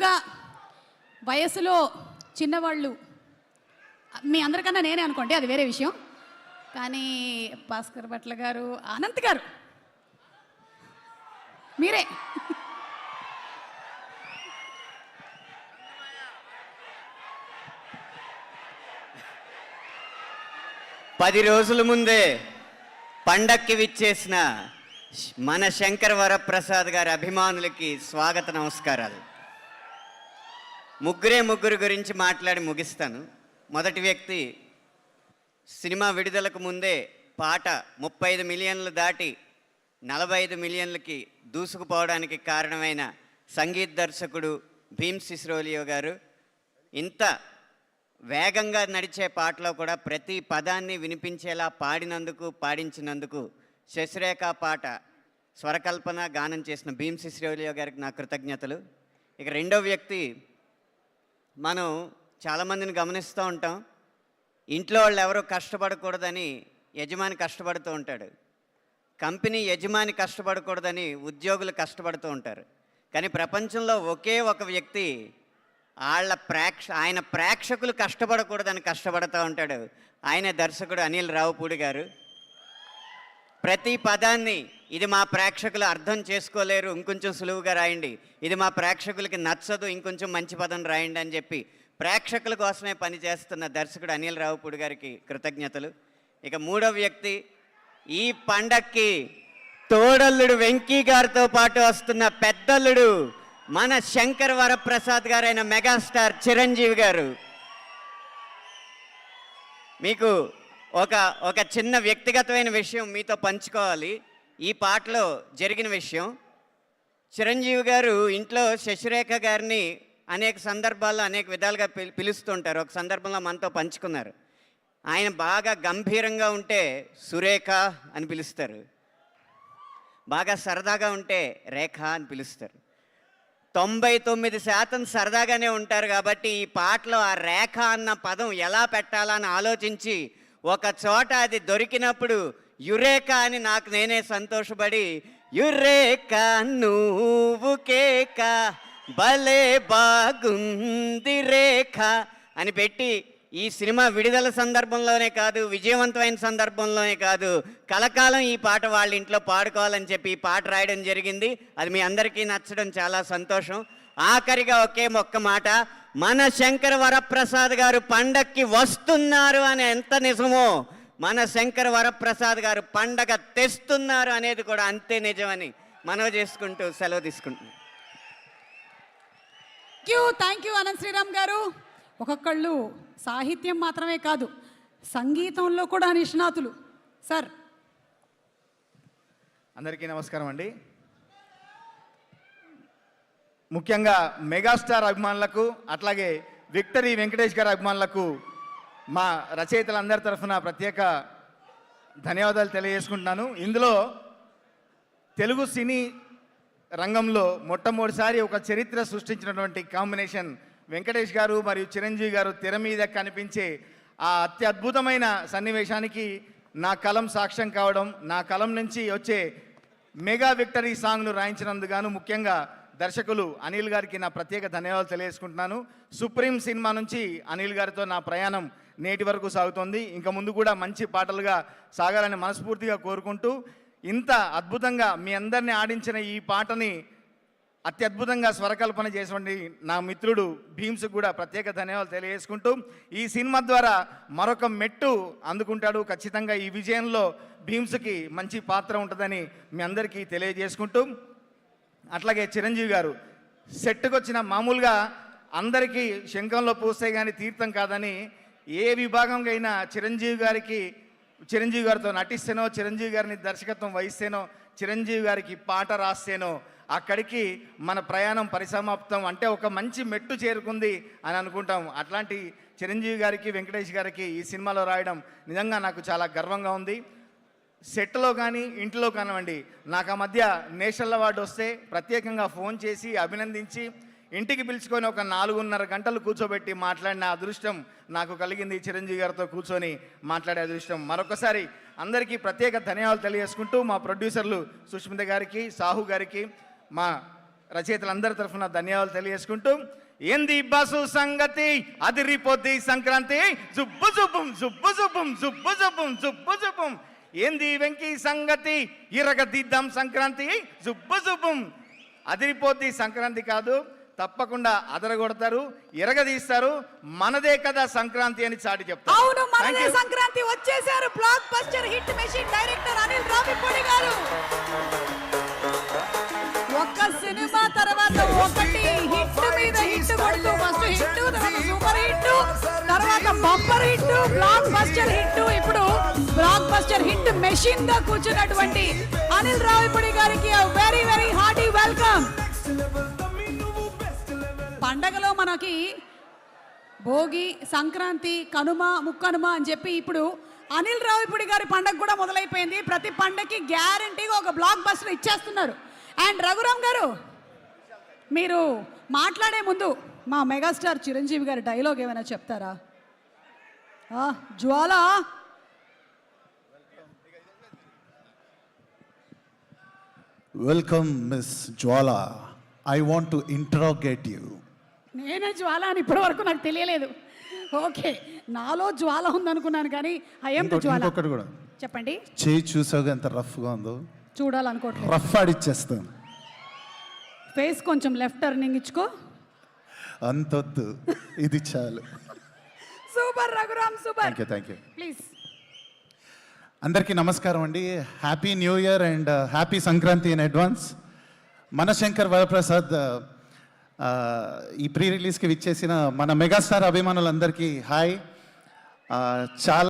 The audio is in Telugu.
ముందుగా వయసులో చిన్నవాళ్ళు మీ అందరికన్నా నేనే అనుకోండి, అది వేరే విషయం. కానీ భాస్కర్ భట్ల గారు, అనంత్ గారు మీరే. పది రోజుల ముందే పండక్కి విచ్చేసిన మన శంకర్ వరప్రసాద్ గారి అభిమానులకి స్వాగత నమస్కారాలు. ముగ్గురు గురించి మాట్లాడి ముగిస్తాను. మొదటి వ్యక్తి, సినిమా విడుదలకు ముందే పాట 35 మిలియన్లు దాటి 45 మిలియన్లకి దూసుకుపోవడానికి కారణమైన సంగీత దర్శకుడు భీమ్ సిస్రోలియో గారు. ఇంత వేగంగా నడిచే పాటలో కూడా ప్రతి పదాన్ని వినిపించేలా పాడించినందుకు శశిరేఖ పాట స్వరకల్పన గానం చేసిన భీమ్ సిస్రోలియో గారికి నా కృతజ్ఞతలు. ఇక రెండో వ్యక్తి, మనం చాలామందిని గమనిస్తూ ఉంటాం, ఇంట్లో వాళ్ళు ఎవరో కష్టపడకూడదని యజమాని కష్టపడుతూ ఉంటాడు, కంపెనీ యజమాని కష్టపడకూడదని ఉద్యోగులు కష్టపడుతూ ఉంటారు. కానీ ప్రపంచంలో ఒకే ఒక వ్యక్తి ఆయన ప్రేక్షకులు కష్టపడకూడదని కష్టపడుతూ ఉంటాడు. ఆయన దర్శకుడు అనిల్ రావుపూడి గారు. ప్రతి పదాన్ని ఇది మా ప్రేక్షకులు అర్థం చేసుకోలేరు, ఇంకొంచెం సులువుగా రాయండి, ఇది మా ప్రేక్షకులకి నచ్చదు, ఇంకొంచెం మంచి పదం రాయండి అని చెప్పి ప్రేక్షకుల కోసమే పనిచేస్తున్న దర్శకుడు అనిల్ రావుపూడి గారికి కృతజ్ఞతలు. ఇక మూడో వ్యక్తి, ఈ పండక్కి తోడల్లుడు వెంకీ గారితో పాటు వస్తున్న పెద్దల్లుడు మన శంకర్ వరప్రసాద్ గారైన మెగాస్టార్ చిరంజీవి గారు. మీకు ఒక చిన్న వ్యక్తిగతమైన విషయం మీతో పంచుకోవాలి. ఈ పాటలో జరిగిన విషయం, చిరంజీవి గారు ఇంట్లో శశిరేఖ గారిని అనేక సందర్భాల్లో అనేక విధాలుగా పిలుస్తుంటారు. ఒక సందర్భంలో మనతో పంచుకున్నారు. ఆయన బాగా గంభీరంగా ఉంటే సురేఖ అని పిలుస్తారు, బాగా సరదాగా ఉంటే రేఖ అని పిలుస్తారు. 99% సరదాగానే ఉంటారు. కాబట్టి ఈ పాటలో ఆ రేఖ అన్న పదం ఎలా పెట్టాలని ఆలోచించి ఒక చోట అది దొరికినప్పుడు యురేఖ అని నాకు నేనే సంతోషపడి, యురేఖ నువ్వు కేక భలే బాగుంది రేఖ అని పెట్టి ఈ సినిమా విడుదల సందర్భంలోనే కాదు, విజయవంతమైన సందర్భంలోనే కాదు, కలకాలం ఈ పాట వాళ్ళ ఇంట్లో పాడుకోవాలని చెప్పి ఈ పాట రాయడం జరిగింది. అది మీ అందరికీ నచ్చడం చాలా సంతోషం. ఆఖరిగా ఒక్క మాట, మన శంకర్ వరప్రసాద్ గారు పండక్కి వస్తున్నారు అని ఎంత నిజమో, మన శంకర్ వరప్రసాద్ గారు పండగ తెస్తున్నారు అనేది కూడా అంతే నిజమని మనవి చేసుకుంటూ సెలవు తీసుకుంటున్నాను. థ్యాంక్ యూ అనంత్ శ్రీరామ్ గారు. ఒక్కొక్కళ్ళు సాహిత్యం మాత్రమే కాదు, సంగీతంలో కూడా నిష్ణాతులు. సార్, అందరికీ నమస్కారం అండి. ముఖ్యంగా మెగాస్టార్ అభిమానులకు, అట్లాగే విక్టరీ వెంకటేష్ గారి అభిమానులకు మా రచయితలందరి తరఫున ప్రత్యేక ధన్యవాదాలు తెలియజేసుకుంటున్నాను. ఇందులో తెలుగు సినీ రంగంలో మొట్టమొదటిసారి ఒక చరిత్ర సృష్టించినటువంటి కాంబినేషన్ వెంకటేష్ గారు మరియు చిరంజీవి గారు తెర మీద కనిపించే ఆ అత్యద్భుతమైన సన్నివేశానికి నా కలం సాక్ష్యం కావడం, నా కలం నుంచి వచ్చే మెగా విక్టరీ సాంగ్ను రాయించినందుకు ముఖ్యంగా దర్శకులు అనిల్ గారికి నా ప్రత్యేక ధన్యవాదాలు తెలియజేసుకుంటున్నాను. సుప్రీం సినిమా నుంచి అనిల్ గారితో నా ప్రయాణం నేటి వరకు సాగుతోంది. ఇంకా ముందు కూడా మంచి పాటలుగా సాగాలని మనస్ఫూర్తిగా కోరుకుంటూ, ఇంత అద్భుతంగా మీ అందరినీ ఆడించిన ఈ పాటని అత్యద్భుతంగా స్వరకల్పన చేసినటువంటి నా మిత్రుడు భీమ్స్ కూడా ప్రత్యేక ధన్యవాదాలు తెలియజేసుకుంటూ, ఈ సినిమా ద్వారా మరొక మెట్టు అందుకుంటాడు. ఖచ్చితంగా ఈ విజయంలో భీమ్స్కి మంచి పాత్ర ఉంటుందని మీ అందరికీ తెలియజేసుకుంటూ, అట్లాగే చిరంజీవి గారు సెట్కి వచ్చిన మామూలుగా అందరికీ శంఖంలో పూస్తే కానీ తీర్థం కాదని, ఏ విభాగంగా అయినా చిరంజీవి గారితో నటిస్తేనో, చిరంజీవి గారిని దర్శకత్వం వహిస్తేనో, చిరంజీవి గారికి పాట రాస్తేనో అక్కడికి మన ప్రయాణం పరిసమాప్తం, అంటే ఒక మంచి మెట్టు చేరుకుంది అని అనుకుంటాం. అట్లాంటి చిరంజీవి గారికి, వెంకటేష్ గారికి ఈ సినిమాలో రాయడం నిజంగా నాకు చాలా గర్వంగా ఉంది. సెట్లో కానీ ఇంట్లో కానివ్వండి, నాకు ఆ మధ్య నేషనల్ అవార్డు వస్తే ప్రత్యేకంగా ఫోన్ చేసి అభినందించి ఇంటికి పిలుచుకొని ఒక 4.5 గంటలు కూర్చోబెట్టి మాట్లాడిన అదృష్టం నాకు కలిగింది. చిరంజీవి గారితో కూర్చొని మాట్లాడే అదృష్టం. మరొకసారి అందరికీ ప్రత్యేక ధన్యవాదాలు తెలియజేసుకుంటూ, మా ప్రొడ్యూసర్లు సుష్మిత గారికి, సాహు గారికి, మా రచయితలందరి తరఫున ధన్యవాదాలు తెలియజేసుకుంటూ, ఏంది బస్సు సంగతి అదిరిపోద్ది సంక్రాంతి, జుబ్బు జుబ్బుం జుబ్బు జుబ్బుం జుబ్బు జుబ్బుం జుబ్బు జుబ్బుం, ఏంది వెంకీ సంగతి ఇరగదిద్దాం సంక్రాంతి, జుబ్బు జుబ్బుం. అదిరిపోద్ది సంక్రాంతి కాదు, తప్పకుండా అదరగొడతారు, ఎరగదీస్తారు. మనదే కదా సంక్రాంతి అని చాటి చెప్తారు. అవును, మనదే సంక్రాంతి. వచ్చేసారు block buster hit machine director Anil Ravipudi గారు. ఒక్క సినిమా తర్వాత ఒకటి హిట్ మీద హిట్ కొడుతూ, ఫస్ట్ హిట్, తర్వాత సూపర్ హిట్, తర్వాత bumper hit, block buster hit, ఇప్పుడు బ్లాక్ బస్టర్ హిట్ మెషిన్ గా కూర్చున్నటువంటి అనిల్ రావిపూడి గారికి వెరీ వెరీ హార్టీ వెల్కమ్. పండగలో మనకి భోగి, సంక్రాంతి, కనుమ, ముక్కనుమ అని చెప్పి ఇప్పుడు అనిల్ రావిపూడి గారి పండగ కూడా మొదలైపోయింది. ప్రతి పండగకి గ్యారంటీగా ఒక బ్లాక్ బస్టర్ ఇచ్చేస్తున్నారు. అండ్ రఘురామ్ గారు, మీరు మాట్లాడే ముందు మా మెగాస్టార్ చిరంజీవి గారి డైలాగ్ ఏమైనా చెప్తారా? Jwala, welcome miss Jwala, I want to interrogate you. నేనే జ్వాల అని ఇప్పటి వరకు నాకు తెలియలేదు. ఓకే, నాలో జ్వాల ఉందనుకున్నాను కానీ ఐఎమ్ జ్వాల. ఇంకొకటి కూడా చెప్పండి. చేయి చూసావుగా ఎంత రఫ్గా ఉందో, చూడాలనుకోవట్లేదు. రఫ్ ఆడిచ్చేస్తాను. ఫేస్ కొంచెం లెఫ్ట్ టర్నింగ్ ఇచ్చుకో. అంతొద్దు, ఇది చాలు. Super Raghuram, super. Thank you. Please. అందరికీ నమస్కారం అండి. Happy new year and happy Sankranti in advance. Manashankar Varaprasad ఈ ప్రీ రిలీజ్కి విచ్చేసిన మన మెగాస్టార్ అభిమానులందరికీ హాయ్. చాలా